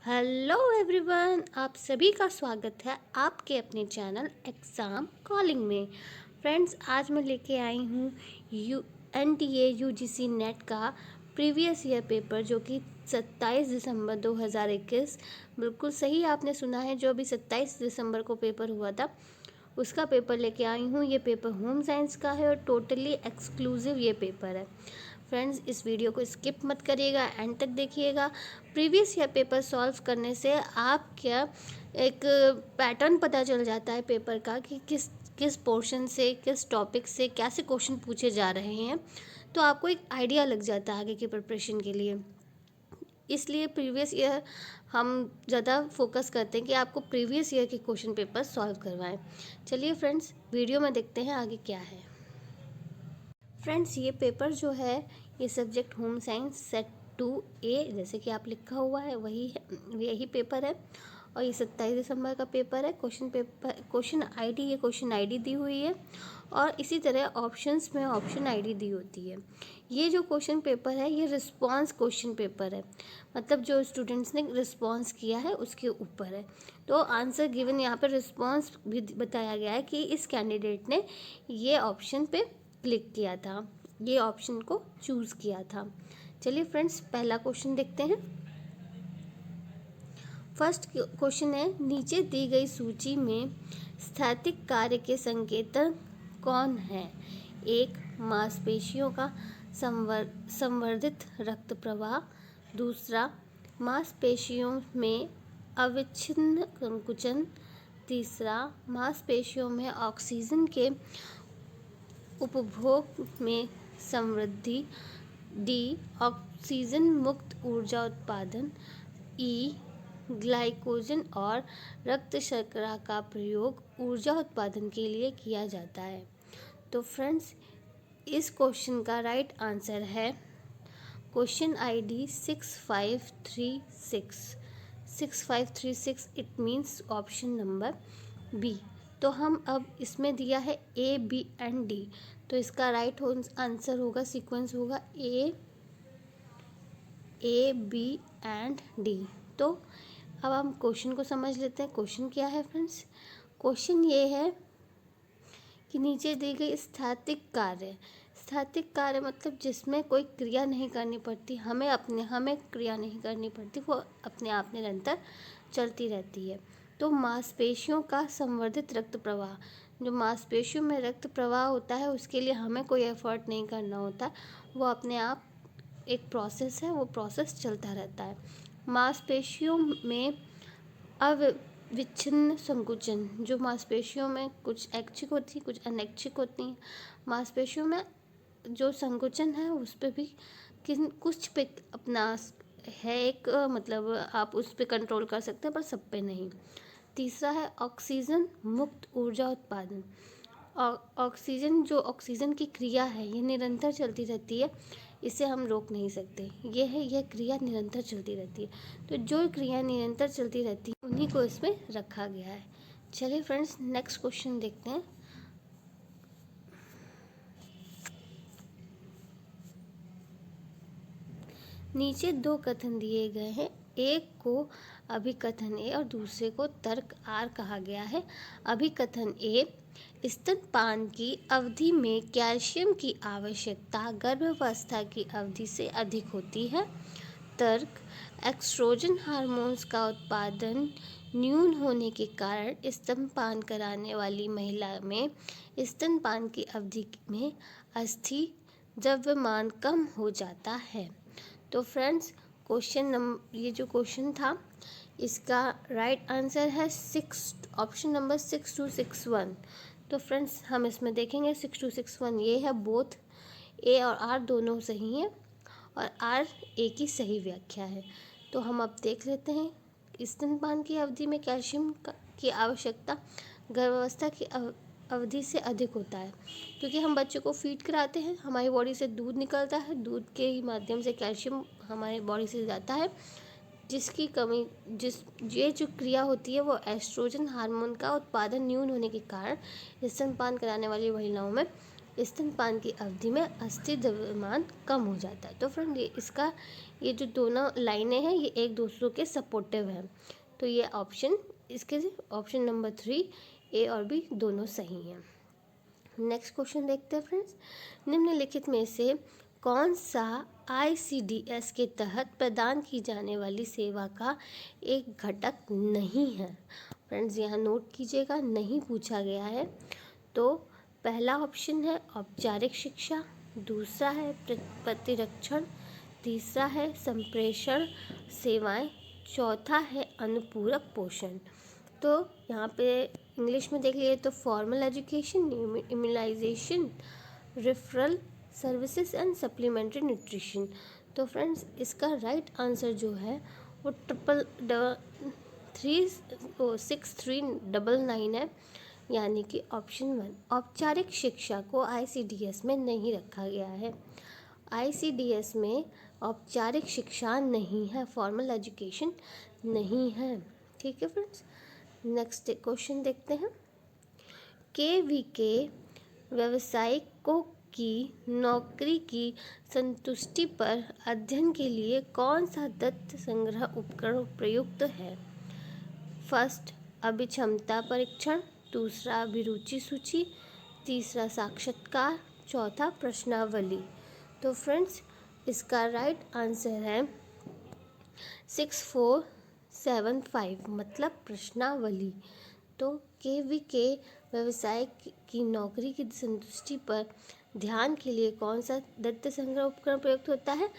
Hello everyone, आप सभी का स्वागत है आपके अपने चैनल एग्ज़ाम कॉलिंग में। फ्रेंड्स, आज मैं लेके आई हूँ NTA UGC नेट का प्रीवियस ईयर पेपर जो कि 27 दिसंबर 2021, बिल्कुल सही आपने सुना है, जो अभी 27 दिसंबर को पेपर हुआ था उसका पेपर लेके आई हूँ। ये पेपर होम साइंस का है और टोटली एक्सक्लूसिव ये पेपर है। फ्रेंड्स, इस वीडियो को स्किप मत करिएगा, एंड तक देखिएगा। प्रीवियस ईयर पेपर सॉल्व करने से आप क्या एक पैटर्न पता चल जाता है पेपर का कि किस किस पोर्शन से, किस टॉपिक से कैसे क्वेश्चन पूछे जा रहे हैं, तो आपको एक आइडिया लग जाता है आगे की प्रिपरेशन के लिए। इसलिए प्रीवियस ईयर हम ज़्यादा फोकस करते हैं कि आपको प्रीवियस ईयर के क्वेश्चन पेपर सॉल्व करवाएं। चलिए फ्रेंड्स, वीडियो में देखते हैं आगे क्या है। फ्रेंड्स, ये पेपर जो है, ये subject home science set 2A जैसे कि आप लिखा हुआ है वही है, यही पेपर है। और ये 27 दिसंबर का पेपर है। क्वेश्चन आईडी, ये क्वेश्चन आईडी दी हुई है और इसी तरह ऑप्शंस में ऑप्शन आईडी दी होती है। ये जो क्वेश्चन पेपर है ये रिस्पॉन्स क्वेश्चन पेपर है, मतलब जो स्टूडेंट्स ने रिस्पॉन्स किया है उसके ऊपर है। तो आंसर गिवन यहाँ पर रिस्पॉन्स भी बताया गया है कि इस कैंडिडेट ने ये ऑप्शन पे क्लिक किया था, ये ऑप्शन को चूज़ किया था। चलिए फ्रेंड्स, पहला क्वेश्चन देखते हैं। फर्स्ट क्वेश्चन है, नीचे दी गई सूची में स्थैतिक कार्य के संकेतक कौन है? एक, मांसपेशियों का संवर्धित रक्त प्रवाह। दूसरा, मांसपेशियों में अविच्छिन्न संकुचन। तीसरा, मांसपेशियों में ऑक्सीजन के उपभोग में समृद्धि। डी, ऑक्सीजन मुक्त ऊर्जा उत्पादन। ई, ग्लाइकोजन और रक्त शर्करा का प्रयोग ऊर्जा उत्पादन के लिए किया जाता है। तो फ्रेंड्स, इस क्वेश्चन का राइट आंसर है question ID 6536। It means option number B. तो हम अब इसमें दिया है A, B एंड D, तो इसका राइट आंसर होगा, सीक्वेंस होगा A, B एंड D। तो अब हम क्वेश्चन को समझ लेते हैं। क्वेश्चन क्या है फ्रेंड्स? क्वेश्चन ये है कि नीचे दी गई स्थैतिक कार्य मतलब जिसमें कोई क्रिया नहीं करनी पड़ती, हमें क्रिया नहीं करनी पड़ती, वो अपने आप निरंतर चलती रहती है। तो मांसपेशियों का संवर्धित रक्त प्रवाह, जो मांसपेशियों में रक्त प्रवाह होता है उसके लिए हमें कोई एफर्ट नहीं करना होता, वो अपने आप एक प्रोसेस है, वो प्रोसेस चलता रहता है। मांसपेशियों में अविच्छिन्न संकुचन, जो मांसपेशियों में कुछ ऐच्छिक होती है कुछ अनैच्छिक होती हैं। मांसपेशियों में जो संकुचन है उस पर भी कुछ पे अपना है एक मतलब आप उस पर कंट्रोल कर सकते हैं, पर सब पे नहीं। तीसरा है ऑक्सीजन मुक्त ऊर्जा उत्पादन। ऑक्सीजन की क्रिया है ये निरंतर चलती रहती है, इसे हम रोक नहीं सकते। यह क्रिया निरंतर चलती रहती है। तो जो क्रिया निरंतर चलती रहती है उन्हीं को इसमें रखा गया है। चलिए फ्रेंड्स, नेक्स्ट क्वेश्चन देखते हैं। नीचे दो कथन दिए गए हैं, एक को अभिकथन ए और दूसरे को तर्क आर कहा गया है। अभिकथन ए, स्तनपान की अवधि में कैल्शियम की आवश्यकता गर्भावस्था की अवधि से अधिक होती है। तर्क, एस्ट्रोजन हार्मोन्स का उत्पादन न्यून होने के कारण स्तनपान कराने वाली महिला में स्तनपान की अवधि में अस्थि द्रव्यमान कम हो जाता है। तो फ्रेंड्स, ये जो क्वेश्चन था इसका राइट आंसर है ऑप्शन नंबर 6261। तो फ्रेंड्स, हम इसमें देखेंगे 6261 ये है, बोथ ए और आर दोनों सही हैं और आर ए की सही व्याख्या है। तो हम अब देख लेते हैं, स्तनपान की अवधि में कैल्शियम की आवश्यकता गर्भावस्था की अवधि से अधिक होता है, क्योंकि हम बच्चे को फीड कराते हैं, हमारी बॉडी से दूध निकलता है, दूध के ही माध्यम से कैल्शियम हमारे बॉडी से जाता है, जिसकी कमी ये जो क्रिया होती है वो एस्ट्रोजन हार्मोन का उत्पादन न्यून होने के कारण स्तनपान कराने वाली महिलाओं में स्तनपान की अवधि में अस्थि द्रव्यमान कम हो जाता है। तो फ्रेंड ये जो दोनों लाइनें हैं ये एक दूसरों के सपोर्टिव हैं। तो ये इसके ऑप्शन नंबर 3 ए और बी दोनों सही हैं। नेक्स्ट क्वेश्चन देखते हैं फ्रेंड्स। निम्नलिखित में से कौन सा ICDS के तहत प्रदान की जाने वाली सेवा का एक घटक नहीं है? फ्रेंड्स यहाँ नोट कीजिएगा, नहीं पूछा गया है। तो पहला ऑप्शन है औपचारिक शिक्षा, दूसरा है प्रतिरक्षण, तीसरा है संप्रेषण सेवाएं, चौथा है अनुपूरक पोषण। तो यहाँ पे इंग्लिश में देख लिए तो formal education, immunization, referral services and supplementary nutrition. तो फ्रेंड्स इसका राइट आंसर जो है वो 6399 है, यानी कि ऑप्शन 1। औपचारिक शिक्षा को ICDS में नहीं रखा गया है। ICDS में औपचारिक शिक्षा नहीं है, फॉर्मल एजुकेशन नहीं है। ठीक है फ्रेंड्स, नेक्स्ट क्वेश्चन देखते हैं। KVK व्यावसायिकों की नौकरी की संतुष्टि पर अध्ययन के लिए कौन सा दत्त संग्रह उपकरण प्रयुक्त है? फर्स्ट अभिक्षमता परीक्षण, दूसरा अभिरुचि सूची, तीसरा साक्षात्कार, चौथा प्रश्नावली। तो फ्रेंड्स इसका राइट आंसर है 6475 मतलब प्रश्नावली। तो KVK व्यवसाय की नौकरी की संतुष्टि पर ध्यान के लिए कौन सा दत्त संग्रह उपकरण प्रयुक्त होता है?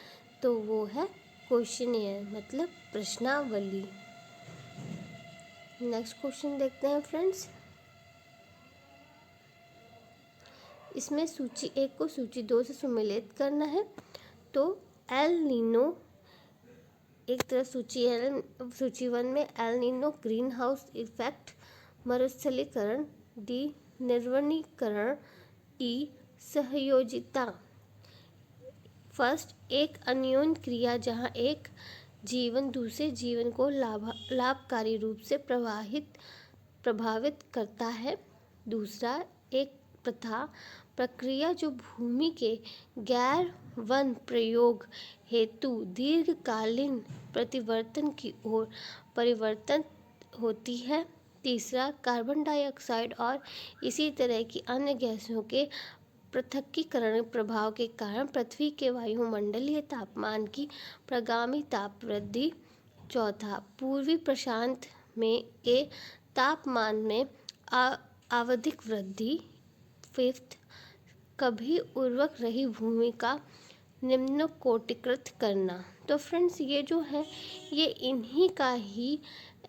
तो वो है क्वेश्चनियर मतलब प्रश्नावली। नेक्स्ट क्वेश्चन देखते हैं फ्रेंड्स। इसमें सूची 1 को सूची 2 से सम्मिलित करना है। तो एल नीनो एक तरफ सूची 1 में El Nino green house effect, मरुस्थलीकरण, डी निर्वनीकरण, ई सहयोजिता। फर्स्ट एक अन्योन्य क्रिया जहाँ एक जीवन दूसरे जीवन को लाभकारी रूप से प्रभावित करता है। दूसरा एक प्रक्रिया जो भूमि के गैर वन प्रयोग हेतु दीर्घकालीन प्रतिवर्तन की ओर परिवर्तन होती है। तीसरा कार्बन डाइऑक्साइड और इसी तरह की अन्य गैसों के पृथक्कीकरण प्रभाव के कारण पृथ्वी के वायुमंडलीय तापमान की प्रगामी ताप वृद्धि। चौथा पूर्वी प्रशांत में के तापमान में आवधिक वृद्धि। फिफ्थ कभी उर्वरक रही भूमि का निम्नकोटीकृत करना। तो फ्रेंड्स ये जो है ये इन्हीं का ही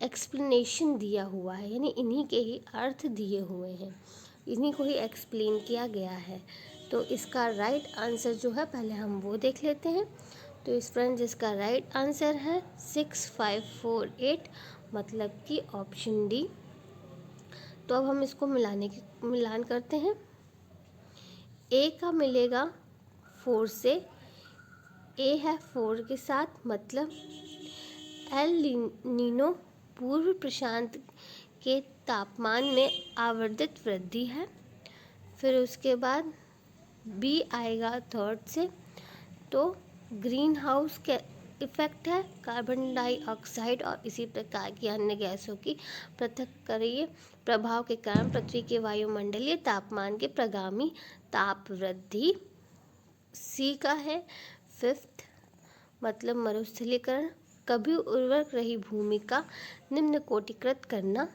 एक्सप्लेनेशन दिया हुआ है, यानी इन्हीं के ही अर्थ दिए हुए हैं, इन्हीं को ही एक्सप्लेन किया गया है। तो इसका राइट आंसर जो है पहले हम वो देख लेते हैं। तो इस फ्रेंड्स इसका राइट आंसर है 6548 मतलब कि ऑप्शन डी। तो अब हम इसको मिलान करते हैं। ए का मिलेगा 4 से, ए है 4 के साथ मतलब एल नीनो पूर्व प्रशांत के तापमान में आवर्धित वृद्धि है। फिर उसके बाद बी आएगा 3rd से, तो ग्रीन हाउस के इफेक्ट है, कार्बन डाइऑक्साइड और इसी प्रकार की अन्य गैसों की पृथक्करणीय प्रभाव के कारण पृथ्वी के वायुमंडलीय तापमान के प्रगामी ताप वृद्धि। सी का है 5th मतलब मरुस्थलीकरण, कभी उर्वरक रही भूमि का निम्नकोटीकृत करना।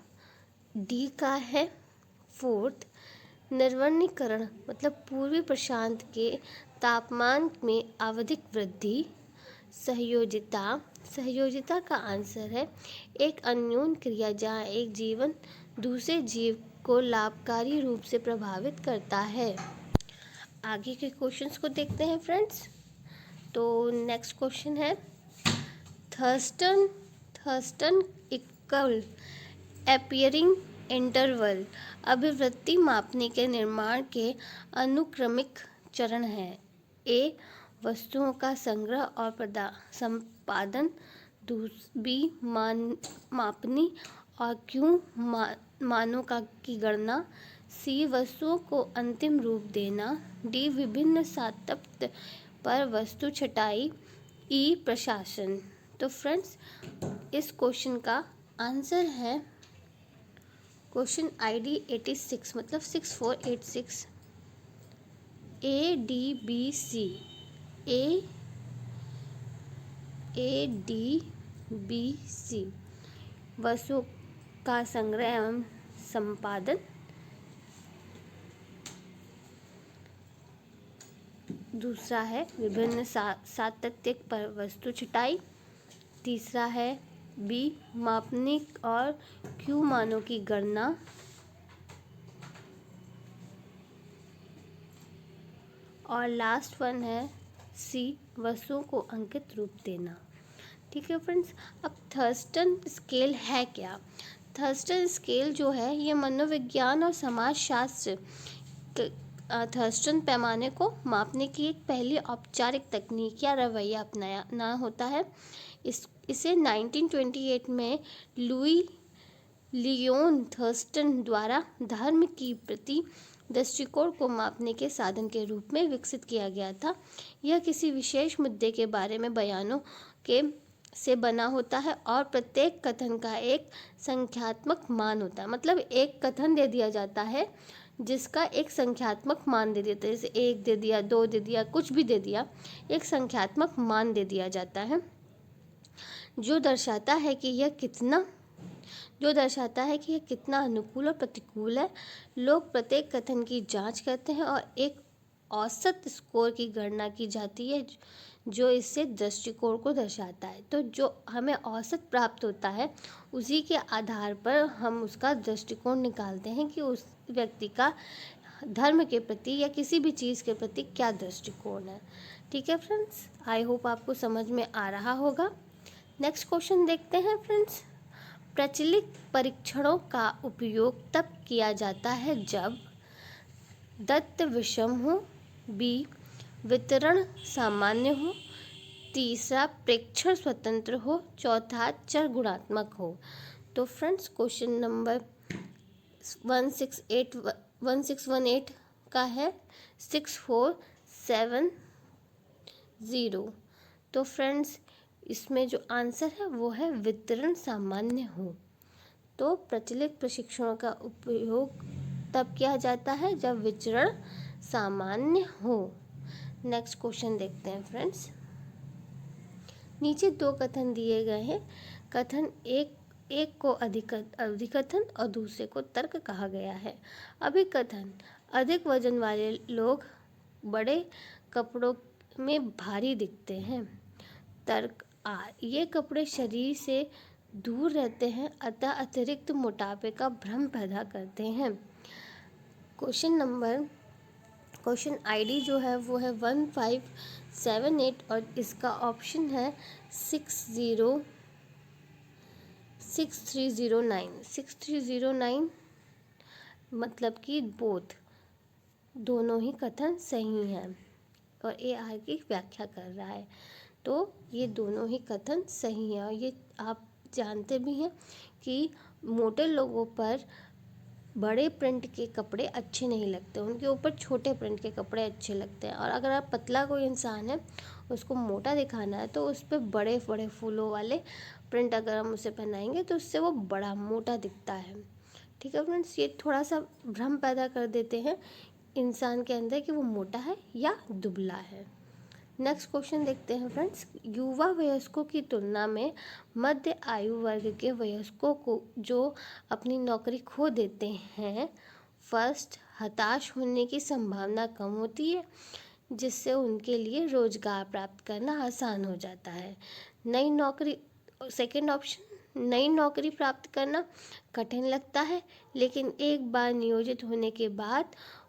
डी का है 4th निर्वनीकरण मतलब पूर्वी प्रशांत के तापमान में आवधिक वृद्धि। सहयोजिता का आंसर है एक अन्योन्य क्रिया जहाँ एक जीवन दूसरे जीव को लाभकारी रूप से प्रभावित करता है। आगे के क्वेश्चंस को देखते हैं फ्रेंड्स। तो नेक्स्ट क्वेश्चन है थर्स्टन इक्वल अपीयरिंग इंटरवल अभिवृत्ति मापने के निर्माण के अनुक्रमिक चरण हैं। ए वस्तुओं का संग्रह और संपादन, बी मापनी और क्यों मानों की गणना, सी वस्तुओं को अंतिम रूप देना, डी विभिन्न सातत्य पर वस्तु छटाई, ई प्रशासन। तो फ्रेंड्स इस क्वेश्चन का आंसर है क्वेश्चन ID 86 मतलब 6486 ADBC ADBC वस्तुओं का संग्रह एवं संपादन। दूसरा है विभिन्न सातत्य पर वस्तु छटाई। तीसरा है बी मापनिक और क्यू मानों की गणना। और लास्ट वन है सी वस्तुओं को अंकित रूप देना। ठीक है फ्रेंड्स, अब थर्स्टन स्केल है क्या? थर्स्टन स्केल जो है ये मनोविज्ञान और समाजशास्त्र थर्स्टन पैमाने को मापने की एक पहली औपचारिक तकनीक या रवैया अपनाया होता है। इसे 1928 में लुई लियोन थर्स्टन द्वारा धर्म की प्रति दृष्टिकोण को मापने के साधन के रूप में विकसित किया गया था। यह किसी विशेष मुद्दे के बारे में बयानों के से बना होता है और प्रत्येक कथन का एक संख्यात्मक मान होता है। मतलब एक कथन दे दिया जाता है जिसका एक संख्यात्मक मान दे देते हैं, जैसे 1 दे दिया, 2 दे दिया, कुछ भी दे दिया, एक संख्यात्मक मान दे दिया जाता है जो दर्शाता है कि यह कितना अनुकूल और प्रतिकूल है। लोग प्रत्येक कथन की जांच करते हैं और एक औसत स्कोर की गणना की जाती है जो इससे दृष्टिकोण को दर्शाता है। तो जो हमें औसत प्राप्त होता है उसी के आधार पर हम उसका दृष्टिकोण निकालते हैं कि उस व्यक्ति का धर्म के प्रति या किसी भी चीज़ के प्रति क्या दृष्टिकोण है। ठीक है फ्रेंड्स, आई होप आपको समझ में आ रहा होगा। नेक्स्ट क्वेश्चन देखते हैं फ्रेंड्स। प्रचलित परीक्षणों का उपयोग तब किया जाता है जब दत्त विषम हो, बी वितरण सामान्य हो, तीसरा प्रेक्षण स्वतंत्र हो, चौथा चर गुणात्मक हो। तो फ्रेंड्स क्वेश्चन नंबर 1618 का है 6470। तो फ्रेंड्स इसमें जो आंसर है वो है वितरण सामान्य हो। तो प्रचलित प्रशिक्षणों का उपयोग तब किया जाता है जब विचरण सामान्य हो। नेक्स्ट क्वेश्चन देखते हैं फ्रेंड्स। नीचे 2 कथन दिए गए हैं। कथन एक को अधिकथन और दूसरे को तर्क कहा गया है। अभिकथन, अधिक वजन वाले लोग बड़े कपड़ों में भारी दिखते हैं। तर्क आ, ये कपड़े शरीर से दूर रहते हैं अतः अतिरिक्त मोटापे का भ्रम पैदा करते हैं। क्वेश्चन ID जो है वो है 1578 और इसका ऑप्शन है 6309 मतलब कि दोनों ही कथन सही हैं और ये आगे व्याख्या कर रहा है। तो ये दोनों ही कथन सही हैं और ये आप जानते भी हैं कि मोटे लोगों पर बड़े प्रिंट के कपड़े अच्छे नहीं लगते, उनके ऊपर छोटे प्रिंट के कपड़े अच्छे लगते हैं। और अगर आप पतला कोई इंसान है उसको मोटा दिखाना है तो उस पर बड़े बड़े फूलों वाले प्रिंट अगर हम उसे पहनाएंगे तो उससे वो बड़ा मोटा दिखता है। ठीक है फ्रेंड्स, ये थोड़ा सा भ्रम पैदा कर देते हैं इंसान के अंदर कि वो मोटा है या दुबला है। नेक्स्ट क्वेश्चन देखते हैं फ्रेंड्स। युवा वयस्कों की तुलना में मध्य आयु वर्ग के वयस्कों को जो अपनी नौकरी खो देते हैं, फर्स्ट हताश होने की संभावना कम होती है जिससे उनके लिए रोजगार प्राप्त करना आसान हो जाता है। सेकंड ऑप्शन, नई नौकरी प्राप्त करना कठिन लगता है लेकिन एक बार नियोजित होने के बाद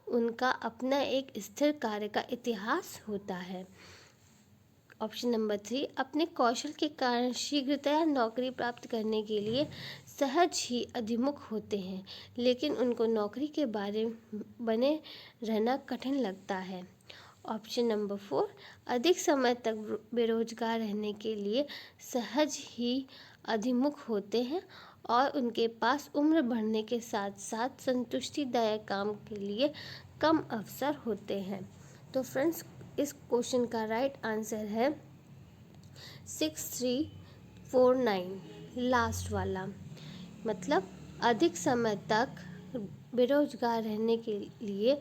उनका अपना एक स्थिर कार्य का इतिहास होता है। ऑप्शन नंबर 3, अपने कौशल के कारण शीघ्रतया नौकरी प्राप्त करने के लिए सहज ही अधिमुख होते हैं लेकिन उनको नौकरी के बारे बने रहना कठिन लगता है। ऑप्शन नंबर 4, अधिक समय तक बेरोजगार रहने के लिए सहज ही अधिमुख होते हैं और उनके पास उम्र बढ़ने के साथ साथ संतुष्टिदायक काम के लिए कम अवसर होते हैं। तो फ्रेंड्स, इस क्वेश्चन का राइट आंसर है 6349, लास्ट वाला। मतलब अधिक समय तक बेरोजगार रहने के लिए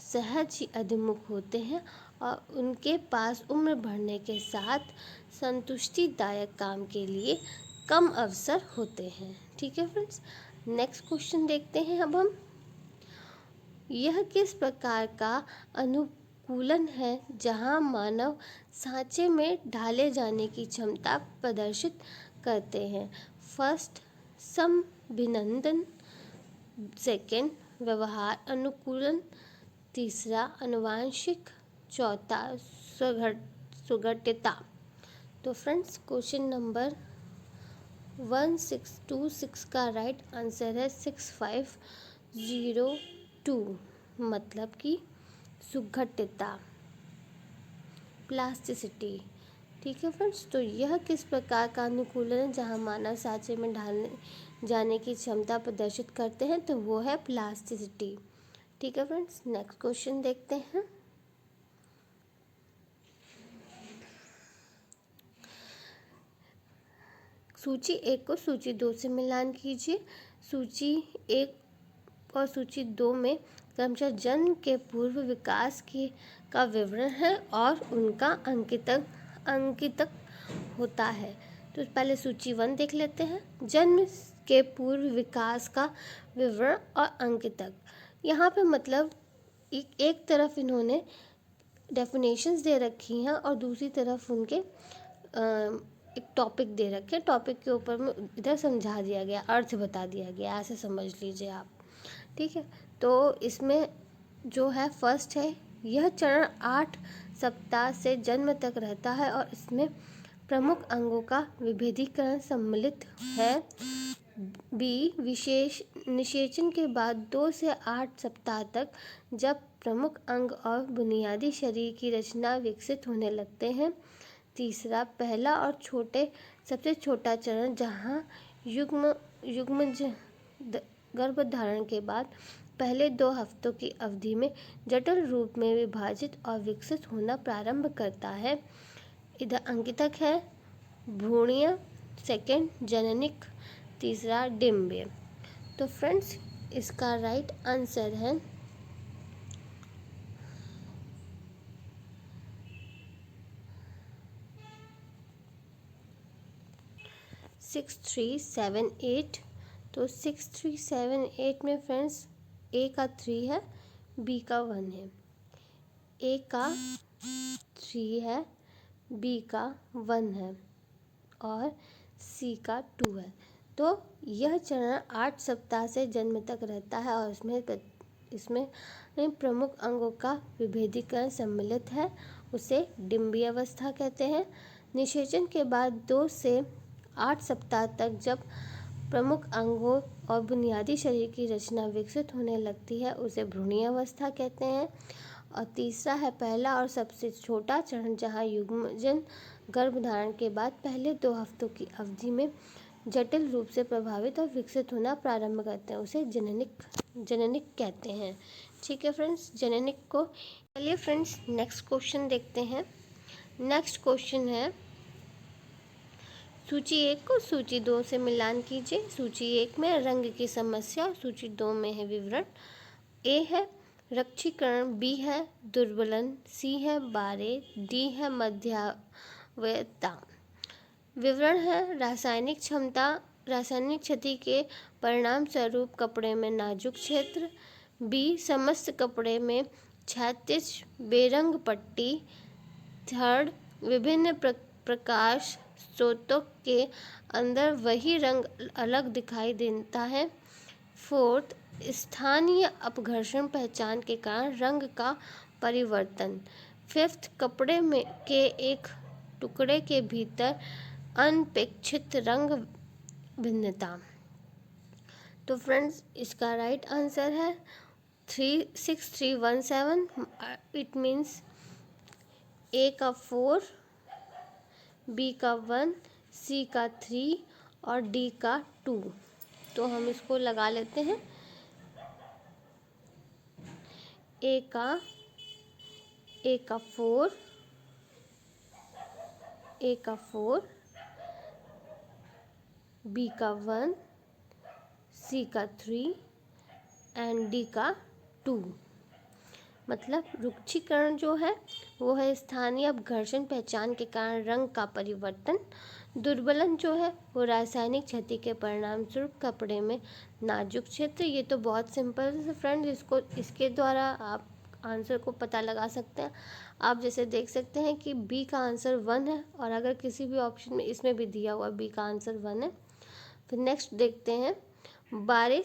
सहज ही अधिमुख होते हैं और उनके पास उम्र बढ़ने के साथ संतुष्टिदायक काम के लिए कम अवसर होते हैं। ठीक है फ्रेंड्स, नेक्स्ट क्वेश्चन देखते हैं अब हम। यह किस प्रकार का अनुकूलन है जहां मानव सांचे में ढाले जाने की क्षमता प्रदर्शित करते हैं? फर्स्ट, समभिनंदन। सेकंड, व्यवहार अनुकूलन। तीसरा, अनुवांशिक। चौथा, सुगठिता। तो फ्रेंड्स, क्वेश्चन नंबर 1626 का राइट आंसर है 6502, मतलब कि सुगठिता, प्लास्टिसिटी। ठीक है फ्रेंड्स, तो यह किस प्रकार का अनुकूलन है जहां मानव सांचे में ढालने जाने की क्षमता प्रदर्शित करते हैं? तो वो है प्लास्टिसिटी। ठीक है फ्रेंड्स, नेक्स्ट क्वेश्चन देखते हैं। सूची 1 को सूची 2 से मिलान कीजिए। सूची 1 और सूची 2 में क्रमशः जन्म के पूर्व विकास का विवरण है और उनका अंकितक होता है। तो पहले सूची 1 देख लेते हैं। जन्म के पूर्व विकास का विवरण और अंकितक। यहाँ पे मतलब एक तरफ इन्होंने डेफिनेशंस दे रखी हैं और दूसरी तरफ उनके एक टॉपिक दे रखे हैं। टॉपिक के ऊपर में इधर समझा दिया गया, अर्थ बता दिया गया, ऐसे समझ लीजिए आप। ठीक है, तो इसमें जो है फर्स्ट है, यह चरण 8 सप्ताह से जन्म तक रहता है और इसमें प्रमुख अंगों का विभेदीकरण सम्मिलित है। बी, विशेष निषेचन के बाद 2 से 8 सप्ताह तक जब प्रमुख अंग और बुनियादी शरीर की रचना विकसित होने लगते हैं। तीसरा, पहला और सबसे छोटा चरण जहां युग्मज गर्भधारण के बाद पहले 2 हफ्तों की अवधि में जटिल रूप में विभाजित और विकसित होना प्रारंभ करता है। इधर अंकितक है भ्रूणीय, सेकंड जननिक, तीसरा डिम्बीय। तो फ्रेंड्स, इसका राइट आंसर है 6378। तो 6378 में फ्रेंड्स ए का 3 है, बी का 1 है। ए का 3 है, बी का 1 है और सी का 2 है। तो यह चरण 8 सप्ताह से जन्म तक रहता है और इसमें प्रमुख अंगों का विभेदीकरण सम्मिलित है, उसे डिम्बीय अवस्था कहते हैं। निषेचन के बाद 2 से 8 सप्ताह तक जब प्रमुख अंगों और बुनियादी शरीर की रचना विकसित होने लगती है, उसे भ्रूणीय अवस्था कहते हैं। और तीसरा है पहला और सबसे छोटा चरण जहां युग्मजन गर्भधारण के बाद पहले 2 हफ्तों की अवधि में जटिल रूप से प्रभावित और विकसित होना प्रारंभ करते हैं, उसे जननिक कहते हैं। ठीक है फ्रेंड्स, जननिक को। चलिए फ्रेंड्स, नेक्स्ट क्वेश्चन देखते हैं। नेक्स्ट क्वेश्चन है, सूची 1 को सूची 2 से मिलान कीजिए। सूची 1 में रंग की समस्या, सूची 2 में है विवरण। ए है रक्षीकरण, बी है दुर्बलन, सी है बारे, डी है मध्यावयता। विवरण है रासायनिक क्षति के परिणाम स्वरूप कपड़े में नाजुक क्षेत्र। बी, समस्त कपड़े में क्षैतिज बेरंग पट्टी। थर्ड, विभिन्न प्रकाश स्रोतों के अंदर वही रंग अलग दिखाई देता है। फोर्थ, स्थानीय अपघर्षण पहचान के कारण रंग का परिवर्तन। फिफ्थ, कपड़े के एक टुकड़े के भीतर अनपेक्षित रंग भिन्नता। तो फ्रेंड्स, इसका राइट आंसर है 6317। इट मीन्स ए का 4, बी का 1, सी का 3 और डी का 2। तो हम इसको लगा लेते हैं। ए का 4, ए का 4, बी का 1, सी का 3 एंड डी का 2। मतलब रुक्षीकरण जो है वो है स्थानीय अपघर्षण पहचान के कारण रंग का परिवर्तन। दुर्बलन जो है वो रासायनिक क्षति के परिणाम स्वरूप कपड़े में नाजुक क्षेत्र। ये तो बहुत सिंपल है फ्रेंड्स, इसके द्वारा आप आंसर को पता लगा सकते हैं। आप जैसे देख सकते हैं कि बी का आंसर 1 है, और अगर किसी भी ऑप्शन में इसमें भी दिया हुआ बी का आंसर 1 है। फिर नेक्स्ट देखते हैं 12,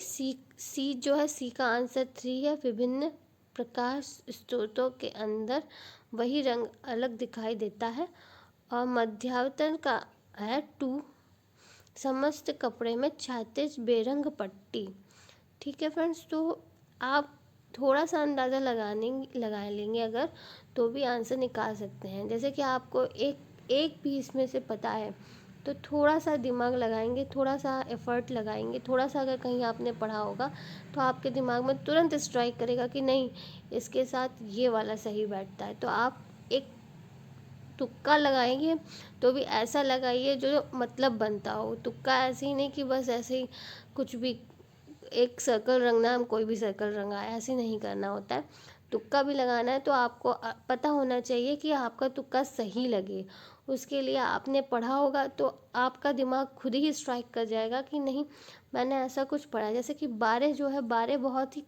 सी जो है सी का आंसर 3 है। विभिन्न प्रकाश स्रोतों के अंदर वही रंग अलग दिखाई देता है। और मध्यावतरण का है 2, समस्त कपड़े में क्षैतिज बेरंग पट्टी। ठीक है फ्रेंड्स, तो आप थोड़ा सा अंदाज़ा लगा लेंगे अगर, तो भी आंसर निकाल सकते हैं। जैसे कि आपको एक भी इसमें से पता है तो थोड़ा सा दिमाग लगाएंगे, थोड़ा सा एफर्ट लगाएंगे, थोड़ा सा अगर कहीं आपने पढ़ा होगा तो आपके दिमाग में तुरंत स्ट्राइक करेगा कि नहीं, इसके साथ ये वाला सही बैठता है। तो आप एक तुक्का लगाएंगे तो भी ऐसा लगाइए जो मतलब बनता हो। तुक्का ऐसे ही नहीं कि बस ऐसे ही कुछ भी एक सर्कल रंगना है, हम कोई भी सर्कल रंगा है, ऐसे नहीं करना होता है। तुक्का भी लगाना है तो आपको पता होना चाहिए कि आपका तुक्का सही लगे। उसके लिए आपने पढ़ा होगा तो आपका दिमाग खुद ही स्ट्राइक कर जाएगा कि नहीं, मैंने ऐसा कुछ पढ़ा है। जैसे कि 12 जो है, 12 बहुत ही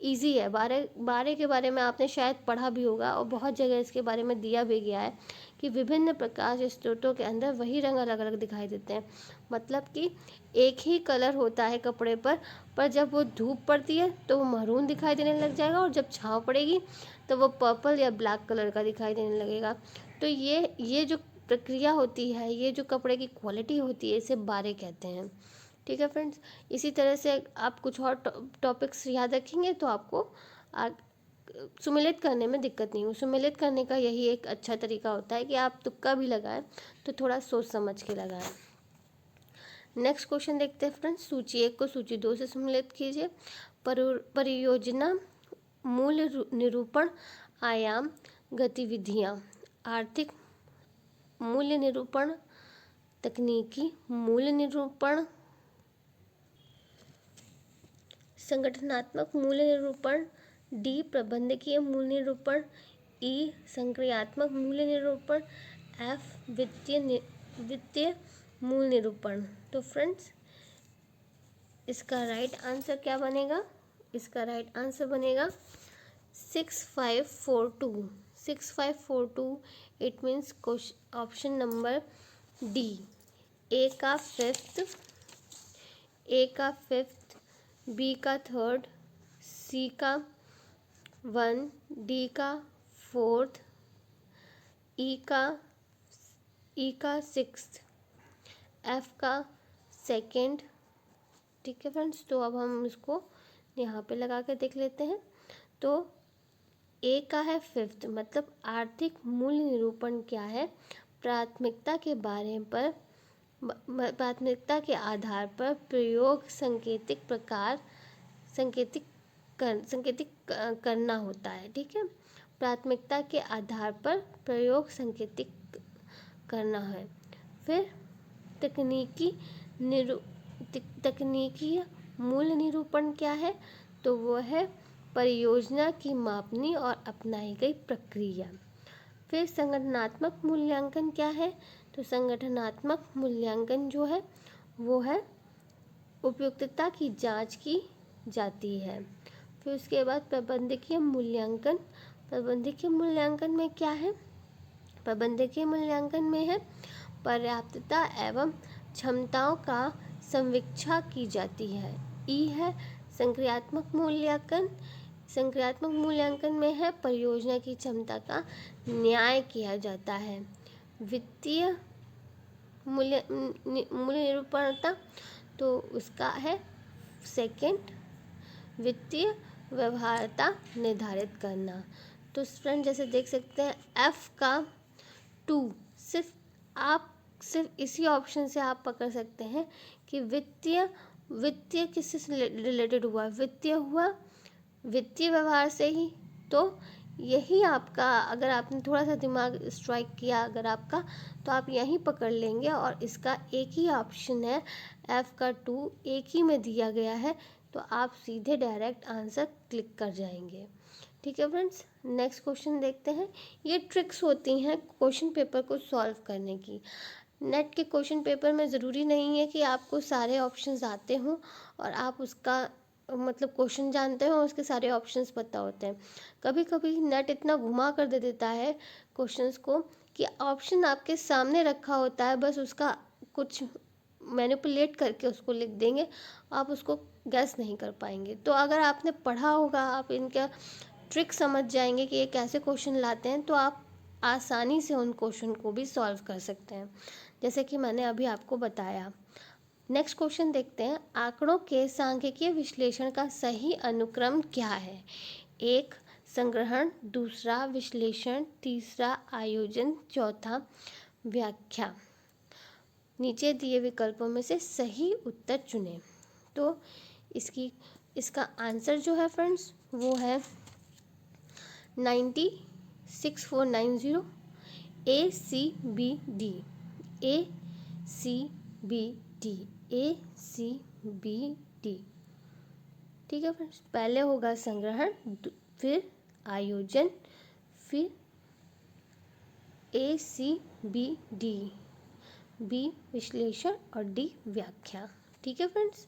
ईजी है। 12 के बारे में आपने शायद पढ़ा भी होगा, और बहुत जगह इसके बारे में दिया भी गया है कि विभिन्न प्रकाश स्रोतों के अंदर वही रंग अलग अलग दिखाई देते हैं। मतलब कि एक ही कलर होता है कपड़े पर जब वो धूप पड़ती है तो वो महरून दिखाई देने लग जाएगा, और जब छाँव पड़ेगी तो वो पर्पल या ब्लैक कलर का दिखाई देने लगेगा। तो ये जो प्रक्रिया होती है, ये जो कपड़े की क्वालिटी होती है, इसे 12 कहते हैं। ठीक है फ्रेंड्स, इसी तरह से आप कुछ और टॉपिक्स याद रखेंगे तो आपको सुमेलित करने में दिक्कत नहीं हो। सुमेलित करने का यही एक अच्छा तरीका होता है कि आप तुक्का भी लगाएं तो थोड़ा सोच समझ के लगाएं। नेक्स्ट क्वेश्चन देखते हैं फ्रेंड्स। सूची 1 को सूची 2 से सम्मिलित कीजिए। परियोजना, मूल निरूपण, आयाम, गतिविधियाँ। आर्थिक मूल्य निरूपण, तकनीकी मूल्य निरूपण, संगठनात्मक मूल्य निरूपण, डी प्रबंधकीय मूल्य निरूपण, ई संक्रियात्मक मूल्य निरूपण, एफ वित्तीय मूल्य निरूपण। तो फ्रेंड्स, इसका राइट आंसर क्या बनेगा? इसका राइट आंसर बनेगा 6542। 6542 it means option number D, A का 5th, बी का 3rd, सी का 1, डी का 4th, ई का 6th, एफ का 2nd। ठीक है फ्रेंड्स, तो अब हम इसको यहाँ पे लगा कर देख लेते हैं। तो ए का है 5th, मतलब आर्थिक मूल्य निरूपण क्या है? प्राथमिकता के आधार पर प्रयोग संकेतिक करना होता है। ठीक है, प्राथमिकता के आधार पर प्रयोग संकेतिक करना है। फिर तकनीकी मूल्य निरूपण क्या है? तो वो है परियोजना की मापनी और अपनाई गई प्रक्रिया। फिर संगठनात्मक मूल्यांकन क्या है? तो संगठनात्मक मूल्यांकन जो है वो है उपयुक्तता की जांच की जाती है। फिर उसके बाद प्रबंधकीय मूल्यांकन। प्रबंधकीय मूल्यांकन में क्या है? प्रबंधकीय मूल्यांकन में है पर्याप्तता एवं क्षमताओं का समीक्षा की जाती है। ई है संक्रियात्मक मूल्यांकन। संक्रियात्मक मूल्यांकन में है परियोजना की क्षमता का न्याय किया जाता है। वित्तीय मूल्य निरूपणता, तो उसका है 2nd, वित्तीय व्यवहार्यता निर्धारित करना। तो फ्रेंड जैसे देख सकते हैं F का 2 सिर्फ आप सिर्फ इसी ऑप्शन से आप पकड़ सकते हैं कि वित्तीय वित्तीय किससे रिलेटेड हुआ, वित्तीय हुआ, वित्तीय व्यवहार से ही। तो यही आपका, अगर आपने थोड़ा सा दिमाग स्ट्राइक किया अगर आपका, तो आप यहीं पकड़ लेंगे। और इसका एक ही ऑप्शन है, F का 2 एक ही में दिया गया है, तो आप सीधे डायरेक्ट आंसर क्लिक कर जाएंगे। ठीक है फ्रेंड्स, नेक्स्ट क्वेश्चन देखते हैं। ये ट्रिक्स होती हैं क्वेश्चन पेपर को सॉल्व करने की। नेट के क्वेश्चन पेपर में ज़रूरी नहीं है कि आपको सारे ऑप्शंस आते हों और आप उसका मतलब क्वेश्चन जानते हो, उसके सारे ऑप्शंस पता होते हैं। कभी कभी नेट इतना घुमा कर दे देता है क्वेश्चंस को कि ऑप्शन आपके सामने रखा होता है, बस उसका कुछ मैनिपुलेट करके उसको लिख देंगे, आप उसको गैस नहीं कर पाएंगे। तो अगर आपने पढ़ा होगा, आप इनका ट्रिक समझ जाएंगे कि ये कैसे क्वेश्चन लाते हैं, तो आप आसानी से उन क्वेश्चन को भी सॉल्व कर सकते हैं, जैसे कि मैंने अभी आपको बताया। नेक्स्ट क्वेश्चन देखते हैं। आंकड़ों के सांख्यिकीय विश्लेषण का सही अनुक्रम क्या है? 1 संग्रहण, दूसरा विश्लेषण, तीसरा आयोजन, चौथा व्याख्या। नीचे दिए विकल्पों में से सही उत्तर चुनें। तो इसका आंसर जो है फ्रेंड्स वो है 906490 ACBD ACBD ACBD। ठीक है फ्रेंड्स, पहले होगा संग्रहण, फिर आयोजन, फिर ACBD, B विश्लेषण और D व्याख्या। ठीक है फ्रेंड्स,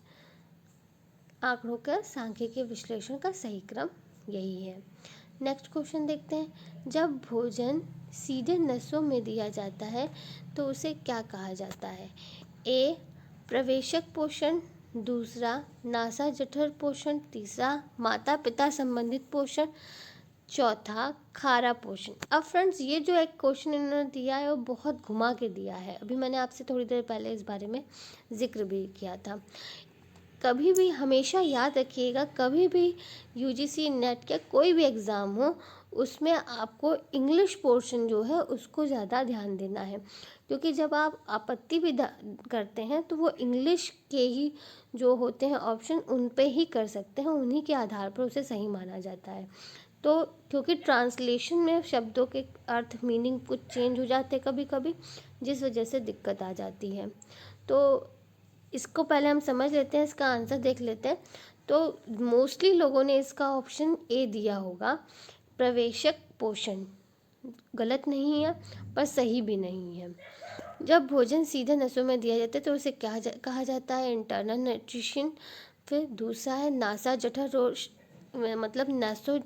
आंकड़ों का सांख्यिकीय विश्लेषण का सही क्रम यही है। नेक्स्ट क्वेश्चन देखते हैं। जब भोजन सीधे नसों में दिया जाता है तो उसे क्या कहा जाता है? A प्रवेशक पोषण, दूसरा नासा जठर पोषण, तीसरा माता पिता संबंधित पोषण, चौथा खारा पोषण। अब फ्रेंड्स, ये जो एक क्वेश्चन इन्होंने दिया है वो बहुत घुमा के दिया है। अभी मैंने आपसे थोड़ी देर पहले इस बारे में जिक्र भी किया था। कभी भी हमेशा याद रखिएगा, कभी भी यूजीसी नेट का कोई भी एग्ज़ाम हो, उसमें आपको इंग्लिश पोर्शन जो है उसको ज़्यादा ध्यान देना है, क्योंकि जब आप आपत्ति भी करते हैं तो वो इंग्लिश के ही जो होते हैं ऑप्शन, उन पे ही कर सकते हैं, उन्हीं के आधार पर उसे सही माना जाता है। तो क्योंकि ट्रांसलेशन में शब्दों के अर्थ, मीनिंग कुछ चेंज हो जाते हैं कभी कभी, जिस वजह से दिक्कत आ जाती है। तो इसको पहले हम समझ लेते हैं, इसका आंसर देख लेते हैं। तो मोस्टली लोगों ने इसका ऑप्शन ए दिया होगा, प्रवेशक पोषण। गलत नहीं है पर सही भी नहीं है। जब भोजन सीधे नसों में दिया जाता है तो उसे क्या कहा जाता है? Internal nutrition. फिर दूसरा है नासा जठर मतलब नासो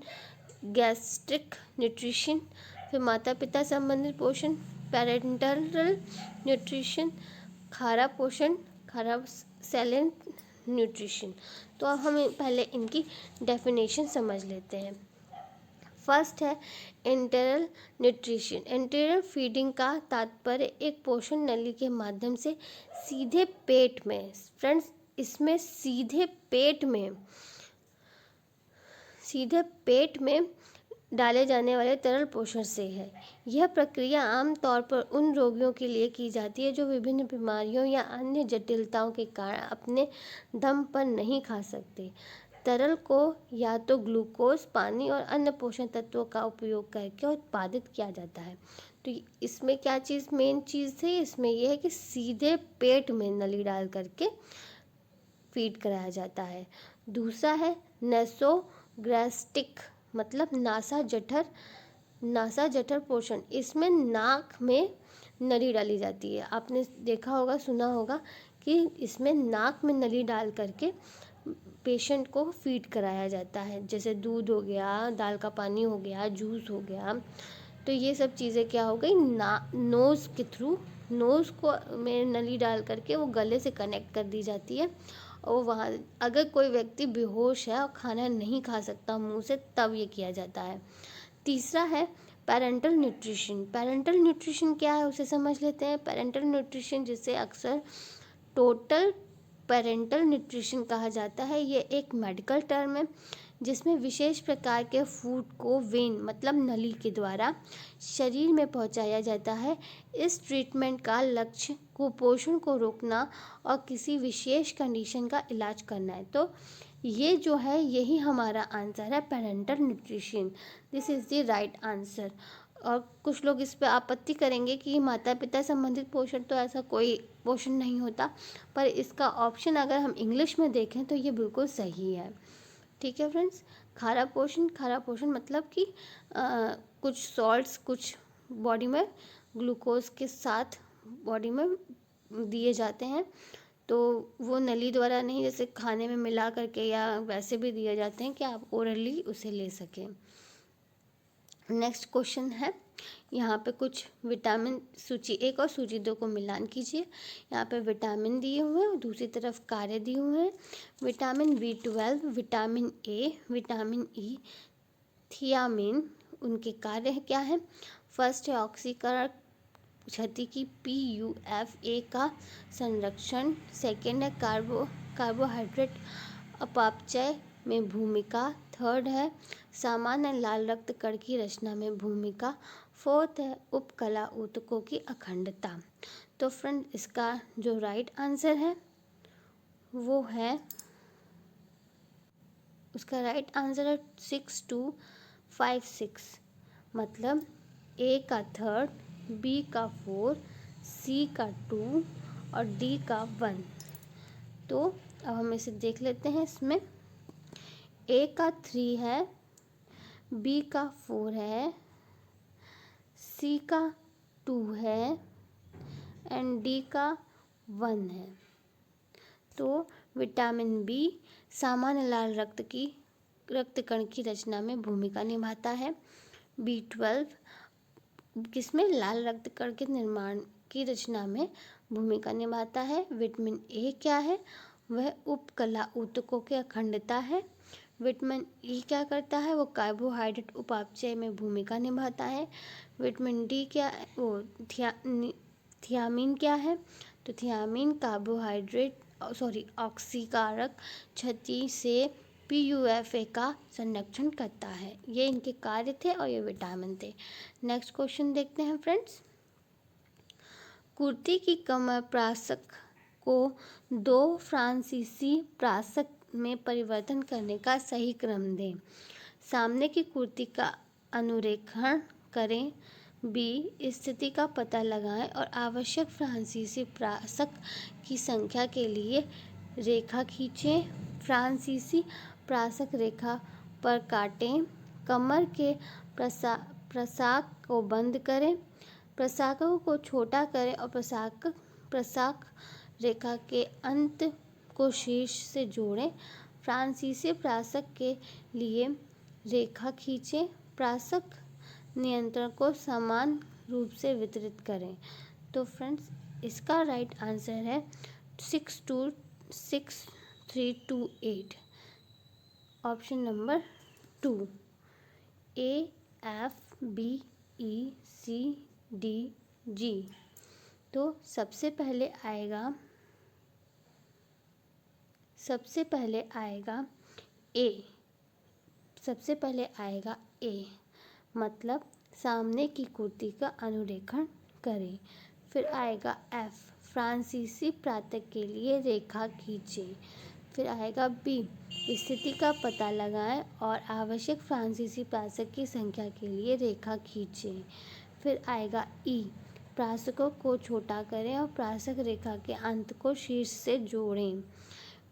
गैस्ट्रिक न्यूट्रिशन। फिर माता पिता संबंधित पोषण, पेरेंटल न्यूट्रिशन, खारा पोषण, खारा सेलेंट न्यूट्रिशन। तो अब हम पहले इनकी डेफिनेशन समझ लेते हैं। फर्स्ट है एंटेरल न्यूट्रिशन। एंटेरल फीडिंग का तात्पर्य एक पोषण नली के माध्यम से सीधे पेट में, फ्रेंड्स इसमें सीधे पेट में डाले जाने वाले तरल पोषण से है। यह प्रक्रिया आमतौर पर उन रोगियों के लिए की जाती है जो विभिन्न बीमारियों या अन्य जटिलताओं के कारण अपने दम पर नहीं खा सकते। तरल को या तो ग्लूकोज, पानी और अन्य पोषण तत्वों का उपयोग करके उत्पादित किया जाता है। तो इसमें क्या चीज़ मेन चीज़ थी, इसमें यह है कि सीधे पेट में नली डाल करके फीड कराया जाता है। दूसरा है नेसोगैस्ट्रिक, मतलब नासा जठर पोषण। इसमें नाक में नली डाली जाती है। आपने देखा होगा, सुना होगा कि इसमें नाक में नली डाल करके पेशेंट को फीड कराया जाता है, जैसे दूध हो गया, दाल का पानी हो गया, जूस हो गया। तो ये सब चीज़ें क्या हो गई, नोज़ के थ्रू, नोज़ को में नली डाल करके वो गले से कनेक्ट कर दी जाती है। और वहाँ अगर कोई व्यक्ति बेहोश है और खाना नहीं खा सकता मुंह से, तब ये किया जाता है। तीसरा है पेरेंटल न्यूट्रिशन। पेरेंटल न्यूट्रिशन क्या है उसे समझ लेते हैं। पेरेंटल न्यूट्रिशन, जिसे अक्सर टोटल पेरेंटल न्यूट्रिशन कहा जाता है, ये एक मेडिकल टर्म है जिसमें विशेष प्रकार के फूड को वेन मतलब नली के द्वारा शरीर में पहुंचाया जाता है। इस ट्रीटमेंट का लक्ष्य कुपोषण को रोकना और किसी विशेष कंडीशन का इलाज करना है। तो ये जो है यही हमारा आंसर है, parental nutrition. This is the right answer. और कुछ लोग इस पे आपत्ति करेंगे कि माता पिता संबंधित पोषण, तो ऐसा कोई पोषण नहीं होता, पर इसका ऑप्शन अगर हम इंग्लिश में देखें तो ये बिल्कुल सही है। ठीक है फ्रेंड्स। खारा पोषण मतलब कि कुछ सॉल्ट्स कुछ बॉडी में ग्लूकोज के साथ बॉडी में दिए जाते हैं, तो वो नली द्वारा नहीं, जैसे खाने में मिला करके या वैसे भी दिए जाते हैं कि आप ओरली उसे ले सकें। नेक्स्ट क्वेश्चन है, यहाँ पे कुछ विटामिन सूची 1 और सूची 2 को मिलान कीजिए। यहाँ पे विटामिन दिए हुए हैं और दूसरी तरफ कार्य दिए हुए हैं। Vitamin B12, vitamin A, vitamin E, thiamine, उनके कार्य क्या है? फर्स्ट है ऑक्सीकरण क्षति की PUFA का संरक्षण। सेकेंड है कार्बोहाइड्रेट अपापचय में भूमिका। थर्ड है सामान्य लाल रक्त कण की रचना में भूमिका। फोर्थ है उपकला ऊतकों की अखंडता। तो फ्रेंड इसका जो राइट आंसर है वो है, उसका राइट आंसर है 6256, मतलब ए का 3, बी का 4, सी का 2 और डी का 1। तो अब हम इसे देख लेते हैं। इसमें ए का 3 है, बी का 4 है, सी का 2 है एंड डी का 1 है। तो विटामिन बी सामान्य लाल रक्त कण की रचना में भूमिका निभाता है। B12 किसमें? लाल रक्त कण के निर्माण की रचना में भूमिका निभाता है। विटामिन ए क्या है? वह उपकला ऊतकों की अखंडता है। विटामिन ई क्या करता है? वो कार्बोहाइड्रेट उपापचय में भूमिका निभाता है। विटामिन डी क्या है? वो थियामिन क्या है? तो थियामिन ऑक्सीकारक क्षति से PUFA का संरक्षण करता है। ये इनके कार्य थे और ये विटामिन थे। नेक्स्ट क्वेश्चन देखते हैं फ्रेंड्स। कुर्ती की कमर प्रासक को 2 फ्रांसीसी प्रासक में परिवर्तन करने का सही क्रम दें। सामने की कुर्ती का अनुरेखण करें। बी स्थिति का पता लगाएं और आवश्यक फ्रांसीसी प्रासक की संख्या के लिए रेखा खींचें। फ्रांसीसी प्रासक रेखा पर काटें। कमर के प्रसाक को बंद करें। प्रसाकों को छोटा करें और प्रसाक रेखा के अंत को शीर्ष से जोड़ें। फ्रांसीसी प्रासक के लिए रेखा खींचें। प्रासक नियंत्रण को समान रूप से वितरित करें। तो फ्रेंड्स इसका राइट आंसर है 626328, ऑप्शन नंबर 2, AFBECDG। तो सबसे पहले आएगा ए, मतलब सामने की कुर्ती का अनुरेखण करें। फिर आएगा एफ, फ्रांसीसी प्रासक के लिए रेखा खींचें। फिर आएगा बी, स्थिति का पता लगाएं और आवश्यक फ्रांसीसी प्रासक की संख्या के लिए रेखा खींचें। फिर आएगा ई, प्रासकों को छोटा करें और प्रासक रेखा के अंत को शीर्ष से जोड़ें।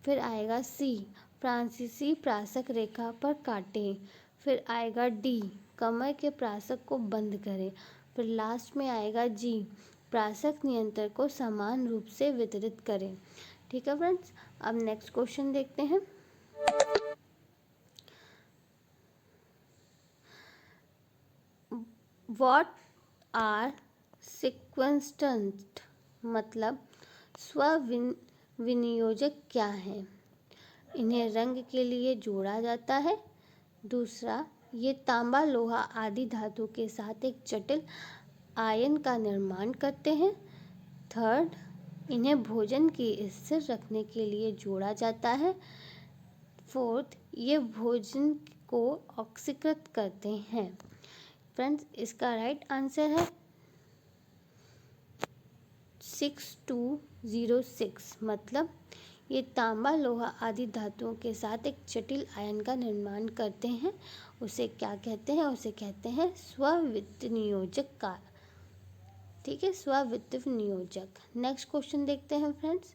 फिर आएगा सी, फ्रांसीसी प्रासक रेखा पर काटें। फिर आएगा डी, कमर के प्रासक को बंद करें। फिर लास्ट में आएगा जी, प्रासक नियंत्रण को समान रूप से वितरित करें। ठीक है फ्रेंड्स, अब नेक्स्ट क्वेश्चन देखते हैं। व्हाट आर सीक्वेंस्टेंट, मतलब स्वविनियोजक क्या है? इन्हें रंग के लिए जोड़ा जाता है। दूसरा, ये तांबा लोहा आदि धातु के साथ एक जटिल आयन का निर्माण करते हैं। थर्ड, इन्हें भोजन की स्थिर रखने के लिए जोड़ा जाता है। फोर्थ, ये भोजन को ऑक्सीकृत करते हैं। फ्रेंड्स, इसका राइट आंसर है 6206, मतलब ये तांबा, लोहा आदि धातुओं के साथ एक जटिल आयन का निर्माण करते हैं। उसे क्या कहते हैं? उसे कहते हैं स्व-वित्तनियोजक कारक। ठीक है, स्व-वित्तनियोजक। नेक्स्ट क्वेश्चन देखते हैं फ्रेंड्स।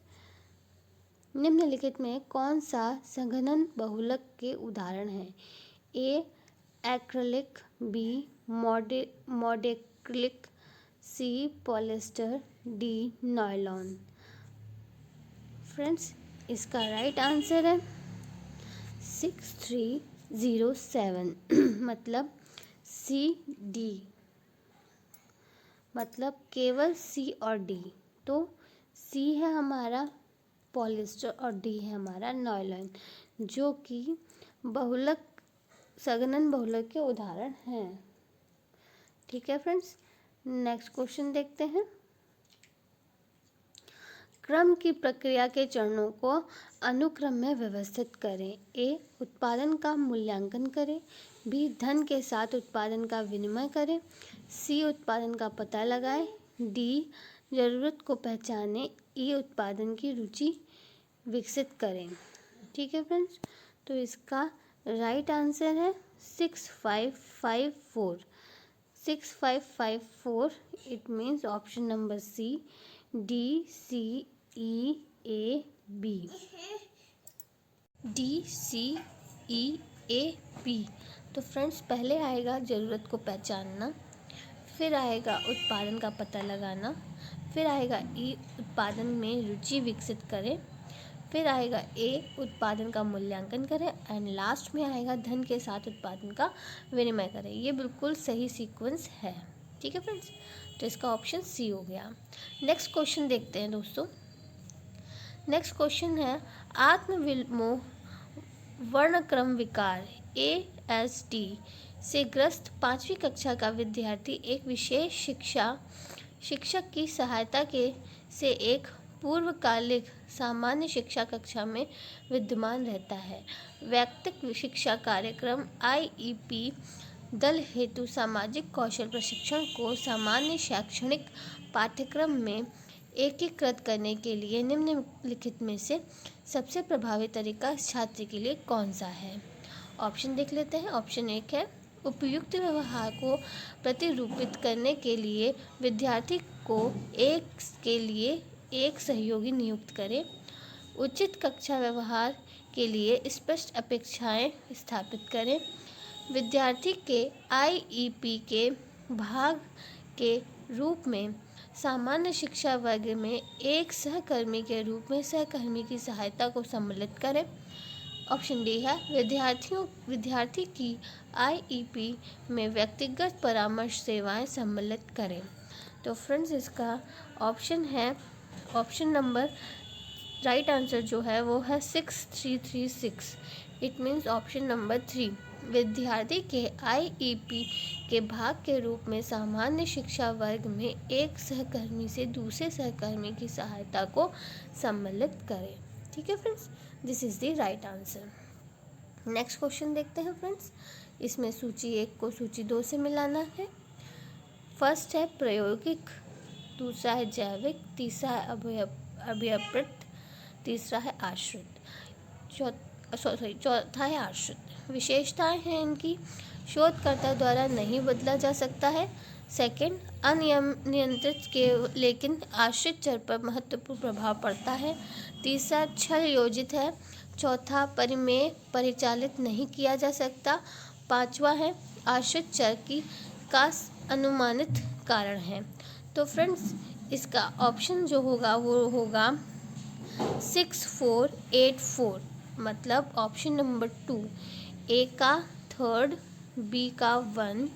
निम्नलिखित में कौन सा संघनन बहुलक के उदाहरण है? ए एक्रिलिक, बी मोनोक्रिलिक, सी पॉलिएस्टर, डी नायलॉन। फ्रेंड्स, इसका राइट आंसर है 6307 मतलब सी डी, मतलब केवल सी और डी। तो सी है हमारा पॉलिएस्टर और डी है हमारा नायलॉन, जो कि बहुलक, संघनन बहुलक के उदाहरण हैं। ठीक है फ्रेंड्स, नेक्स्ट क्वेश्चन देखते हैं। क्रम की प्रक्रिया के चरणों को अनुक्रम में व्यवस्थित करें। ए उत्पादन का मूल्यांकन करें, बी धन के साथ उत्पादन का विनिमय करें, सी उत्पादन का पता लगाएं, डी जरूरत को पहचानें, ई उत्पादन की रुचि विकसित करें। ठीक है फ्रेंड्स, तो इसका राइट आंसर है 6554। 6554, it means option number C, D C E A B. D C E A B. तो फ्रेंड्स, पहले आएगा ज़रूरत को पहचानना, फिर आएगा उत्पादन का पता लगाना, फिर आएगा ई उत्पादन में रुचि विकसित करें, फिर आएगा ए उत्पादन का मूल्यांकन करें, एंड लास्ट में आएगा धन के साथ उत्पादन का विनिमय करें। ये बिल्कुल सही सीक्वेंस है। ठीक है फ्रेंड्स, तो इसका ऑप्शन सी हो गया। नेक्स्ट क्वेश्चन देखते हैं दोस्तों। नेक्स्ट क्वेश्चन है आत्मविलोम वर्णक्रम विकार ASD से ग्रस्त 5वीं कक्षा का विद्यार्थी एक विशेष शिक्षक की सहायता से एक पूर्वकालिक सामान्य शिक्षा कक्षा में विद्यमान रहता है। वैयक्तिक शिक्षा कार्यक्रम IEP दल हेतु सामाजिक कौशल प्रशिक्षण को सामान्य शैक्षणिक पाठ्यक्रम में एकीकृत करने के लिए निम्नलिखित में से सबसे प्रभावी तरीका इस छात्र के लिए कौन सा है? ऑप्शन देख लेते हैं। ऑप्शन 1 है उपयुक्त व्यवहार को प्रतिरूपित करने के लिए विद्यार्थी को एक सहयोगी नियुक्त करें। उचित कक्षा व्यवहार के लिए स्पष्ट अपेक्षाएं स्थापित करें। विद्यार्थी के IEP के भाग के रूप में सामान्य शिक्षा वर्ग में एक सहकर्मी के रूप में सहकर्मी की सहायता को सम्मिलित करें। ऑप्शन डी है विद्यार्थी की IEP में व्यक्तिगत परामर्श सेवाएं सम्मिलित करें। तो फ्रेंड्स, इसका ऑप्शन है, ऑप्शन नंबर राइट आंसर जो है वो है 6336, इट मीन्स ऑप्शन नंबर 3। विद्यार्थी के IEP के भाग के रूप में सामान्य शिक्षा वर्ग में एक सहकर्मी से दूसरे सहकर्मी की सहायता को सम्मिलित करें। ठीक है friends, this is the right answer. Next question देखते हैं फ्रेंड्स। इसमें सूची 1 को सूची 2 से मिलाना है। फर्स्ट है प्रायोगिक, दूसरा है जैविक, तीसरा है अभ्यापृत, तीसरा है आश्रित, चौथा है आश्रित। विशेषताएं हैं इनकी, शोधकर्ता द्वारा नहीं बदला जा सकता है। सेकंड, अनियंत्रित के लेकिन आश्रित चर पर महत्वपूर्ण प्रभाव पड़ता है। तीसरा, छल योजित है। चौथा, परिमेय परिचालित नहीं किया जा सकता। पांचवा है आश्रित चर का अनुमानित कारण है। तो फ्रेंड्स, इसका ऑप्शन जो होगा वो होगा 6484, मतलब ऑप्शन नंबर 2, ए का 3rd, बी का 1,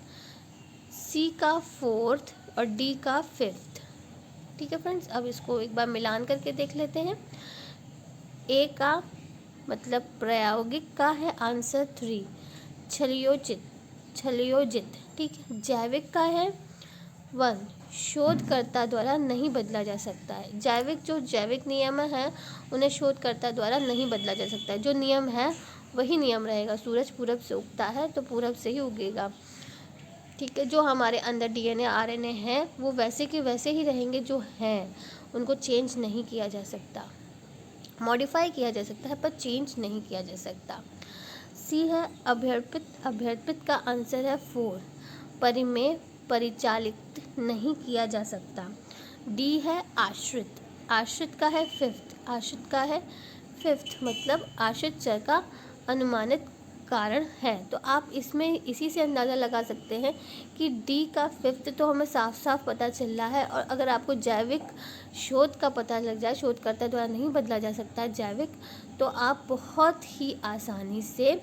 सी का 4th और डी का 5th। ठीक है फ्रेंड्स, अब इसको एक बार मिलान करके देख लेते हैं। ए का मतलब प्रायोगिक का है आंसर 3, छलयोजित। ठीक है। जैविक का है 1, शोधकर्ता द्वारा नहीं बदला जा सकता है। जैविक नियम है उन्हें शोधकर्ता द्वारा नहीं बदला जा सकता है। जो नियम है वही नियम रहेगा, सूरज पूरब से उगता है तो पूरब से ही उगेगा। ठीक है, जो हमारे अंदर डीएनए आरएनए हैं वो वैसे के वैसे ही रहेंगे जो हैं, उनको चेंज नहीं किया जा सकता, मॉडिफाई किया जा सकता है पर चेंज नहीं किया जा सकता। सी है अभ्यर्पित, अभ्यर्पित का आंसर है 4, परिमेय परिचालित नहीं किया जा सकता। डी है आश्रित, आश्रित का है 5th, आश्रित का है 5th मतलब आश्रित चर का अनुमानित कारण है। तो आप इसमें इसी से अंदाज़ा लगा सकते हैं कि डी का 5th तो हमें साफ साफ पता चल रहा है। और अगर आपको जैविक शोध का पता लग जाए, शोधकर्ता द्वारा नहीं बदला जा सकता है जैविक, तो आप बहुत ही आसानी से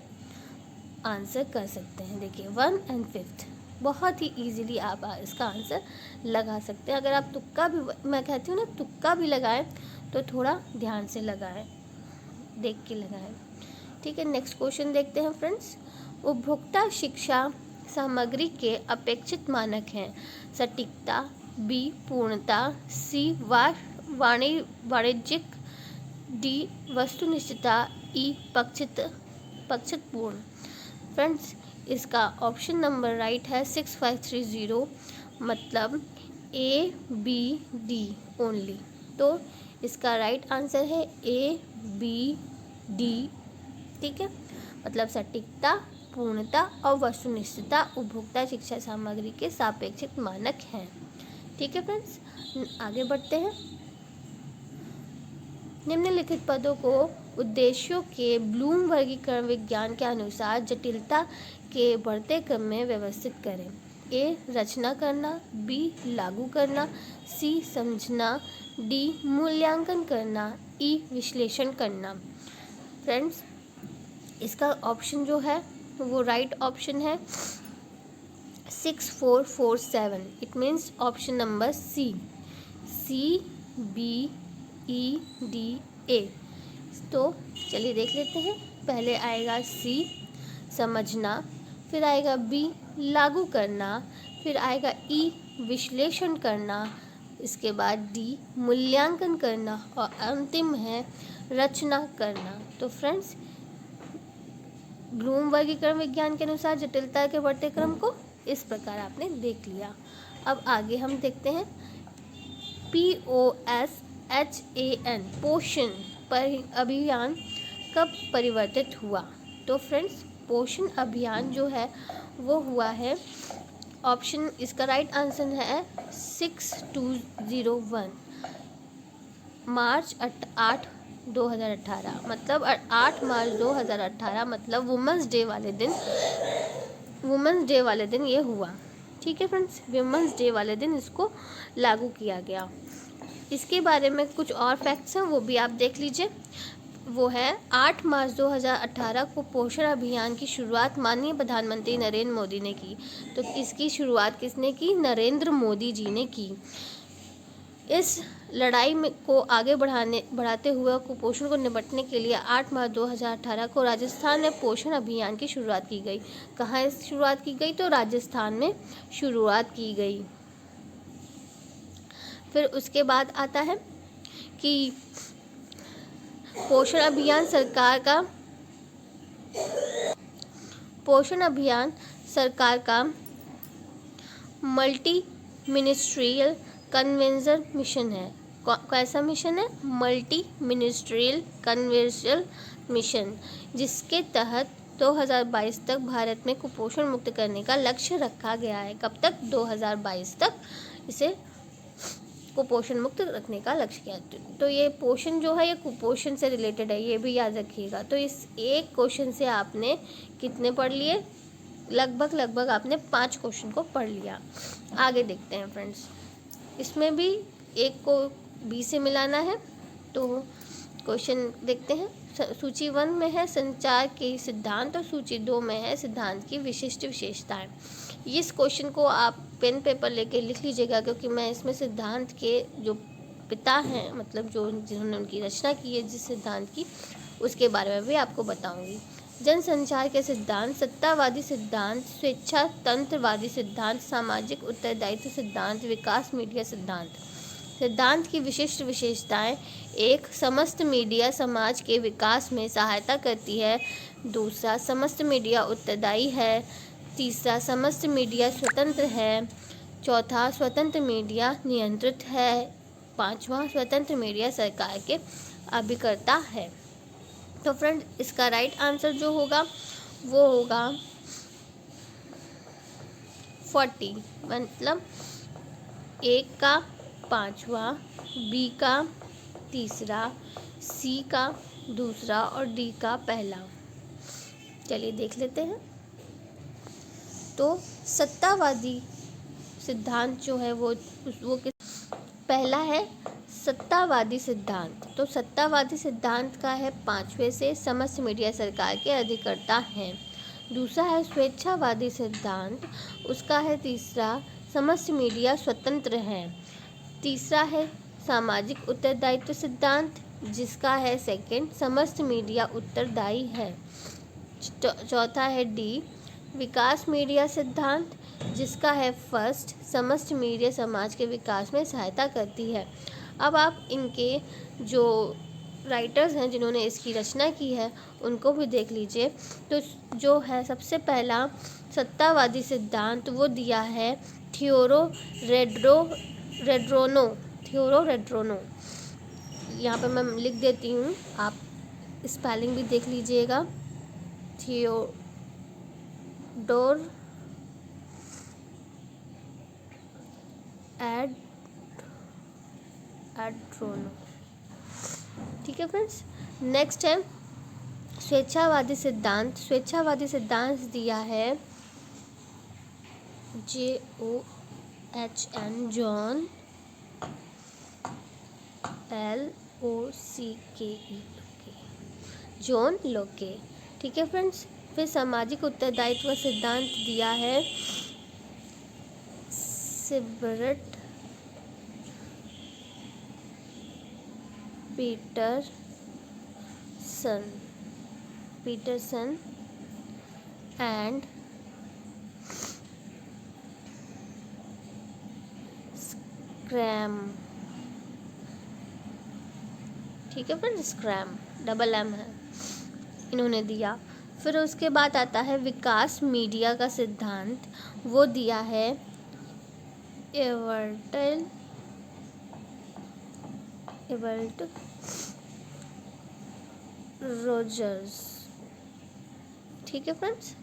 आंसर कर सकते हैं। देखिए 1 और 5th बहुत ही इजीली आप इसका आंसर लगा सकते हैं। अगर आप तुक्का भी, मैं कहती हूँ ना, तुक्का भी लगाएं तो थोड़ा ध्यान से लगाएं, देख के लगाएं। ठीक है, नेक्स्ट क्वेश्चन देखते हैं फ्रेंड्स। उपभोक्ता शिक्षा सामग्री के अपेक्षित मानक हैं। सटीकता, बी पूर्णता, सी वाणिज्यिक, डी वस्तुनिष्ठता, ई पक्षितपूर्ण। फ्रेंड्स, इसका ऑप्शन नंबर राइट है 6530, मतलब ए बी डी ओनली। तो इसका राइट आंसर है ए बी डी। ठीक है, मतलब सटीकता, पूर्णता और वस्तुनिष्ठता उपभोक्ता शिक्षा सामग्री के सापेक्षिक मानक हैं। ठीक है फ्रेंड्स, आगे बढ़ते हैं। निम्नलिखित पदों को उद्देश्यों के ब्लूम वर्गीकरण विज्ञान के अनुसार जटिलता के बढ़ते क्रम में व्यवस्थित करें। ए रचना करना, बी लागू करना, सी समझना, डी मूल्यांकन करना, ई विश्लेषण करना। फ्रेंड्स, इसका ऑप्शन जो है वो राइट ऑप्शन है 6447, it means option number C, B E D A. तो चलिए देख लेते हैं। पहले आएगा सी समझना, फिर आएगा बी लागू करना, फिर आएगा ई विश्लेषण करना, इसके बाद डी मूल्यांकन करना और अंतिम है रचना करना। तो फ्रेंड्स, ब्लूम वर्गीकरण विज्ञान के अनुसार जटिलता के बढ़ते क्रम को इस प्रकार आपने देख लिया। अब आगे हम देखते हैं POSHAN पोषण पर अभियान कब परिवर्तित हुआ। तो फ्रेंड्स, पोषण अभियान जो है वो हुआ है, ऑप्शन इसका राइट आंसर है 6201, मार्च 8 2018, मतलब 8 मार्च 2018, मतलब वुमेंस डे वाले दिन ये हुआ। ठीक है फ्रेंड्स, वुमेंस डे वाले दिन इसको लागू किया गया। इसके बारे में कुछ और फैक्ट्स हैं, वो भी आप देख लीजिए। वो है 8 मार्च 2018 को पोषण अभियान की शुरुआत माननीय प्रधानमंत्री नरेंद्र मोदी ने की। तो इसकी शुरुआत किसने की? नरेंद्र मोदी जी ने की। इस लड़ाई में को आगे बढ़ाते हुए कुपोषण को निपटने के लिए 8 मार्च 2018 को राजस्थान में पोषण अभियान की शुरुआत की गई। कहाँ शुरुआत की गई? तो राजस्थान में शुरुआत की गई। फिर उसके बाद आता है कि पोषण अभियान सरकार का मल्टी मिनिस्ट्रियल कन्वेंशन मिशन है। कैसा मिशन है? मल्टी मिनिस्ट्रियल कन्वेंशन मिशन, जिसके तहत 2022 तक भारत में कुपोषण मुक्त करने का लक्ष्य रखा गया है। कब तक? 2022 तक इसे कुपोषण मुक्त रखने का लक्ष्य किया। तो ये पोषण जो है ये कुपोषण से रिलेटेड है, ये भी याद रखिएगा। तो इस एक क्वेश्चन से आपने कितने पढ़ लिए? लगभग आपने 5 क्वेश्चन को पढ़ लिया। आगे देखते हैं फ्रेंड्स, इसमें भी एक को बी से मिलाना है। तो क्वेश्चन देखते हैं। सूची 1 में है संचार के सिद्धांत और सूची 2 में है सिद्धांत की विशिष्ट विशेषताएं। इस क्वेश्चन को आप पेन पेपर लेके लिख लीजिएगा, क्योंकि मैं इसमें सिद्धांत के जो पिता हैं, मतलब जिन्होंने उनकी रचना की है जिस सिद्धांत की, उसके बारे में भी आपको बताऊंगी। जनसंचार के सिद्धांत, सत्तावादी सिद्धांत, स्वेच्छा तंत्रवादी सिद्धांत, सामाजिक उत्तरदायित्व सिद्धांत, विकास मीडिया सिद्धांत। सिद्धांत की विशिष्ट विशेषताएं: एक, समस्त मीडिया समाज के विकास में सहायता करती है। दूसरा, समस्त मीडिया उत्तरदायी है। तीसरा, समस्त मीडिया स्वतंत्र है। चौथा, स्वतंत्र मीडिया नियंत्रित है। पांचवा, स्वतंत्र मीडिया सरकार के अभिकर्ता है। तो फ्रेंड, इसका राइट आंसर जो होगा वो होगा 40, मतलब ए का पांचवा, बी का तीसरा, सी का दूसरा और डी का पहला। चलिए देख लेते हैं। तो सत्तावादी सिद्धांत जो है वो किस पहला है सत्तावादी सिद्धांत। तो सत्तावादी सिद्धांत का है 5वें से समस्त मीडिया सरकार के अधिकर्ता हैं। दूसरा है स्वेच्छावादी सिद्धांत, उसका है तीसरा, समस्त मीडिया स्वतंत्र है। तीसरा है सामाजिक उत्तरदायित्व सिद्धांत, जिसका है सेकंड, समस्त मीडिया उत्तरदायी है। चौथा है डी, विकास मीडिया सिद्धांत, जिसका है फर्स्ट, समस्त मीडिया समाज के विकास में सहायता करती है। अब आप इनके जो राइटर्स हैं जिन्होंने इसकी रचना की है उनको भी देख लीजिए। तो जो है सबसे पहला सत्तावादी सिद्धांत वो दिया है थियोडोर रेड्रोनो। यहाँ पर मैं लिख देती हूँ, आप स्पेलिंग भी देख लीजिएगा। थियोडोर एड्रोनो। ठीक है फ्रेंड्स। नेक्स्ट है स्वेच्छावादी सिद्धांत। स्वेच्छावादी सिद्धांत दिया है JOHN जॉन लोके। ठीक है फ्रेंड्स। फिर सामाजिक उत्तरदायित्व सिद्धांत दिया है सिबर्ट पीटरसन एंड स्क्रैम। ठीक है फ्रेंड्स, स्क्रैम डबल एम है, इन्होंने दिया। फिर उसके बाद आता है विकास मीडिया का सिद्धांत, वो दिया है एवर्ट रोजर्स। ठीक है फ्रेंड्स।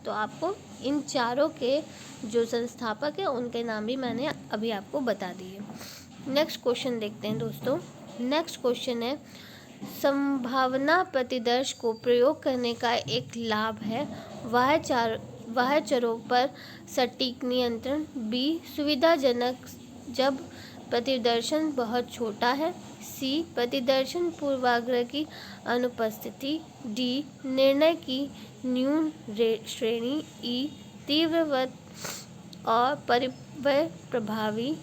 तो आपको इन चारों के जो संस्थापक हैं उनके नाम भी मैंने अभी आपको बता दिए। नेक्स्ट क्वेश्चन देखते हैं दोस्तों। नेक्स्ट क्वेश्चन है संभावना प्रतिदर्श को प्रयोग करने का एक लाभ है वह चरों पर सटीक नियंत्रण। बी, सुविधाजनक जब प्रतिदर्शन बहुत छोटा है। सी, प्रतिदर्शन पूर्वाग्रह की अनुपस्थिति। डी, निर्णय की न्यून श्रेणी। ई, तीव्रवत और परिव्यय प्रभावी।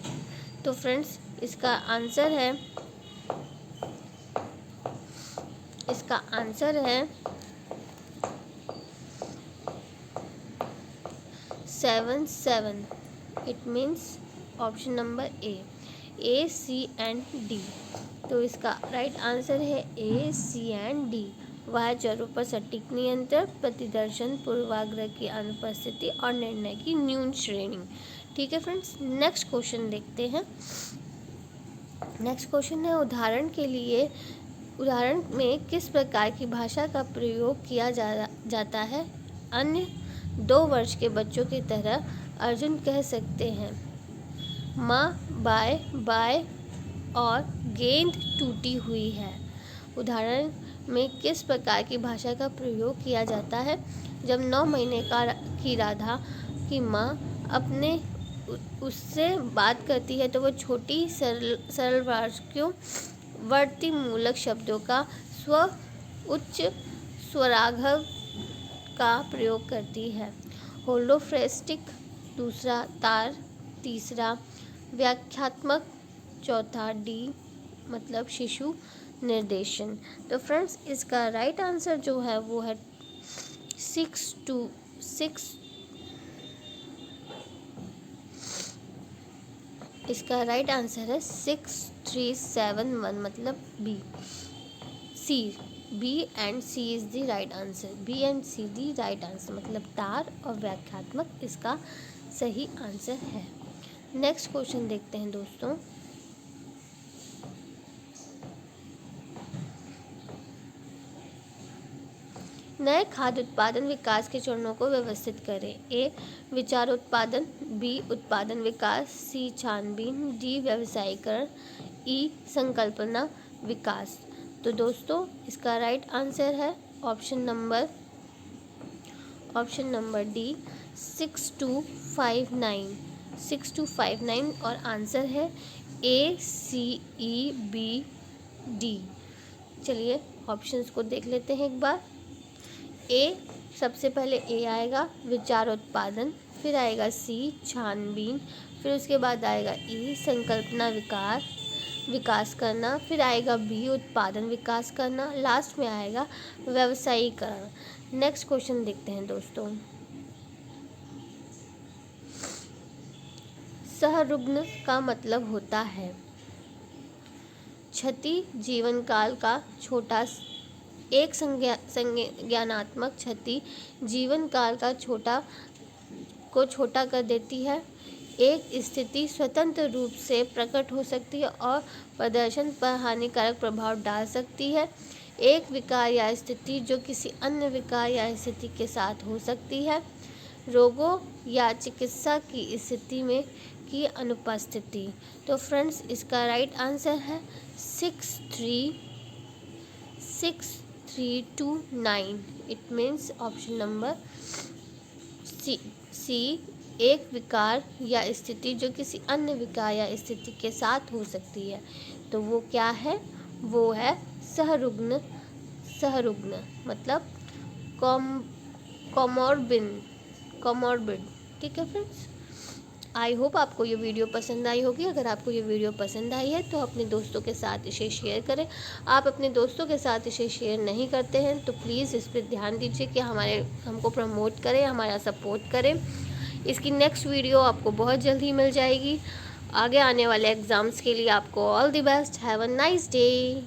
तो फ्रेंड्स, इसका आंसर है 7 it means option number A, C and D. तो इसका राइट आंसर है ए, सी एंड डी। वह चरों पर सटीक नियंत्रण, प्रतिदर्शन पूर्वाग्रह की अनुपस्थिति और निर्णय की न्यून श्रेणी। ठीक है फ्रेंड्स। नेक्स्ट क्वेश्चन देखते हैं। नेक्स्ट क्वेश्चन है उदाहरण में किस प्रकार की भाषा का प्रयोग किया जाता है। अन्य 2 वर्ष के बच्चों की तरह अर्जुन कह सकते हैं माँ बाय और गेंद टूटी हुई है। उदाहरण में किस प्रकार की भाषा का प्रयोग किया जाता है। जब 9 महीने की राधा की माँ उससे बात करती है तो वो छोटी सरल वाक्यों वर्तिमूलक शब्दों का उच्च स्वराघव का प्रयोग करती है। होलोफ्रेस्टिक, दूसरा तार, तीसरा व्याख्यात्मक, चौथा डी मतलब शिशु निर्देशन। तो फ्रेंड्स, इसका राइट आंसर जो है वो है 6 इसका राइट आंसर है 6371, मतलब B, C. B and C is the right answer, B and C the right answer, मतलब तार और व्याख्यात्मक इसका सही आंसर है। नेक्स्ट क्वेश्चन देखते हैं दोस्तों। नए खाद्य उत्पादन विकास के चरणों को व्यवस्थित करें। ए विचारोत्पादन, बी उत्पादन विकास, सी छानबीन, डी व्यवसायीकरण, ई संकल्पना विकास। तो दोस्तों इसका राइट आंसर है ऑप्शन नंबर डी 6259 और आंसर है ACEBD। चलिए ऑप्शंस को देख लेते हैं एक बार। ए, सबसे पहले ए आएगा विचारोत्पादन, फिर आएगा सी छानबीन, फिर उसके बाद आएगा ई संकल्पना विकास करना, फिर आएगा बी उत्पादन विकास करना, लास्ट में आएगा व्यवसायीकरण। नेक्स्ट क्वेश्चन देखते हैं दोस्तों। सहरुग्ण का मतलब होता है क्षति जीवन काल का छोटा, एक संज्ञानात्मक क्षति जीवन काल का छोटा कर देती है। एक स्थिति स्वतंत्र रूप से प्रकट हो सकती है और प्रदर्शन पर हानिकारक प्रभाव डाल सकती है। एक विकार या स्थिति जो किसी अन्य विकार या स्थिति के साथ हो सकती है। रोगों या चिकित्सा की स्थिति में की अनुपस्थिति। तो फ्रेंड्स इसका राइट आंसर है 6329। It means option number C एक विकार या स्थिति जो किसी अन्य विकार या स्थिति के साथ हो सकती है। तो वो क्या है? वो है सहरुग्ण मतलब कॉमॉर्बिड। ठीक है फ्रेंड्स, आई होप आपको ये वीडियो पसंद आई होगी। अगर आपको ये वीडियो पसंद आई है तो अपने दोस्तों के साथ इसे शेयर करें। आप अपने दोस्तों के साथ इसे शेयर नहीं करते हैं तो प्लीज़ इस पर ध्यान दीजिए कि हमको प्रमोट करें, हमारा सपोर्ट करें। इसकी नेक्स्ट वीडियो आपको बहुत जल्दी मिल जाएगी। आगे आने वाले एग्ज़ाम्स के लिए आपको all the best. Have a nice day.